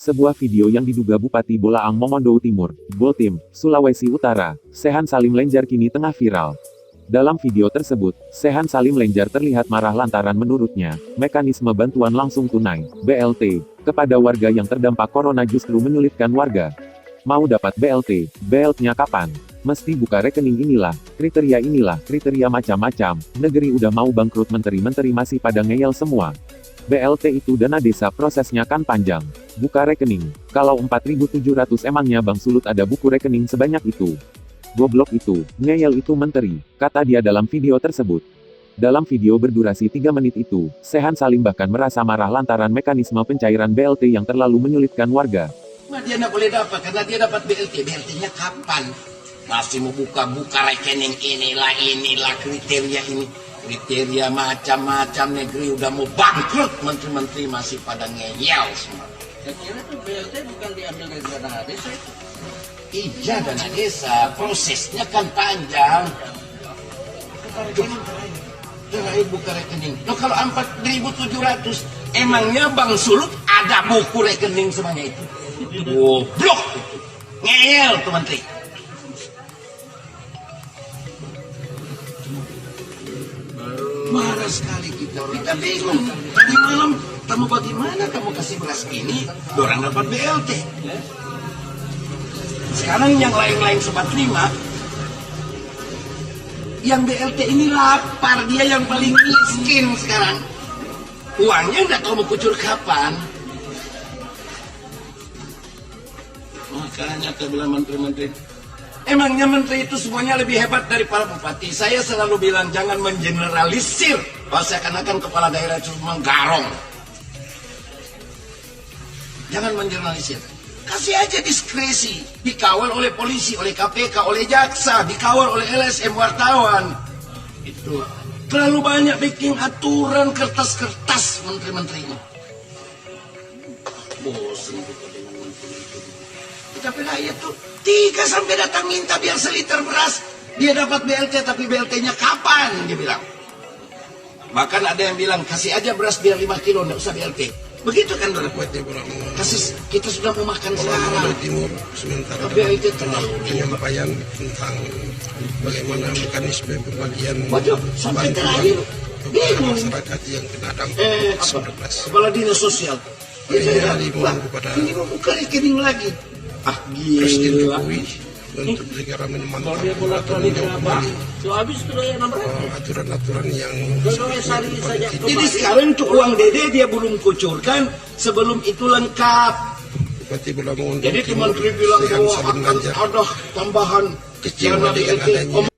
Sebuah video yang diduga Bupati Bolaang Mongondo Timur, Boltim, Sulawesi Utara, Sehan Salim Lenjar kini tengah viral. Dalam video tersebut, Sehan Salim Lenjar terlihat marah lantaran menurutnya, mekanisme bantuan langsung tunai, BLT, kepada warga yang terdampak corona justru menyulitkan warga. Mau dapat BLT, BLT-nya kapan? Mesti buka rekening inilah, kriteria macam-macam, negeri udah mau bangkrut menteri-menteri masih pada ngeyel semua. BLT itu dana desa prosesnya kan panjang. Buka rekening. Kalau 4.700 emangnya Bang Sulut ada buku rekening sebanyak itu? Goblok itu, ngeyel itu menteri, kata dia dalam video tersebut. Dalam video berdurasi 3 menit itu, Sehan Salim bahkan merasa marah lantaran mekanisme pencairan BLT yang terlalu menyulitkan warga. Dia nggak boleh dapat karena dia dapat BLT. BLT-nya kapan? Masih mau buka rekening inilah kriteria ini. Kriteria macam-macam, negeri udah mau bangkrut, menteri-menteri masih pada ngeyel semua. Saya kira tuh BLT bukan diambil dari dana desa itu. Iya, dana desa, prosesnya kan panjang. Terakhir buka rekening. Loh kalau 4.700, emangnya Bang Sulut ada buku rekening semuanya itu? Goblok! Ngeyel tuh menteri. Marah sekali kita bingung. Tadi malam kamu bagaimana kamu kasih beras ini, orang dapat BLT. Sekarang yang lain-lain sempat terima, yang BLT ini lapar, dia yang paling miskin sekarang. Uangnya nggak tahu mau kucur kapan. Makanya saya bilang menteri-menteri, emangnya menteri itu semuanya lebih hebat dari para bupati. Saya selalu bilang jangan mengeneralisir, bahwa seakan-akan kepala daerah itu menggarong. Jangan mengeneralisir. Kasih aja diskresi, dikawal oleh polisi, oleh KPK, oleh jaksa, dikawal oleh LSM wartawan. Itu terlalu banyak bikin aturan kertas-kertas menteri-menterinya. Bosan kita dengan menteri-menteri. Tapi rakyat tuh 3 sampai datang minta biar seliter beras, dia dapat BLT tapi BLT-nya kapan dia bilang. Bahkan ada yang bilang kasih aja beras biar 5 kilo, nggak usah BLT. Begitu kan Dora? Kasih, kita sudah mau makan sekarang. Timur sementara BLT terlalu penyampaian tentang bagaimana mekanisme pembagian waduh, sampai terakhir bingung. Masyarakat yang kena dampak Apa? Kepala Dinas Sosial. Ini dimohon kepada Ini mau buka rekening lagi. Presiden Gila. Jokowi untuk segera Kalau menyemangkan dia bolak atau balik meninjau berapa? kembali So habis itu yang nomor aturan-aturan yang Kalau sehari saja Jadi sekarang untuk uang dede dia belum kucurkan, sebelum itu lengkap. Bupati Bolaang Mongondo Jadi Timur, menteri bilang Sehan bahwa Salim akan Lenjar ada tambahan kecewa dana dengan BLT. adanya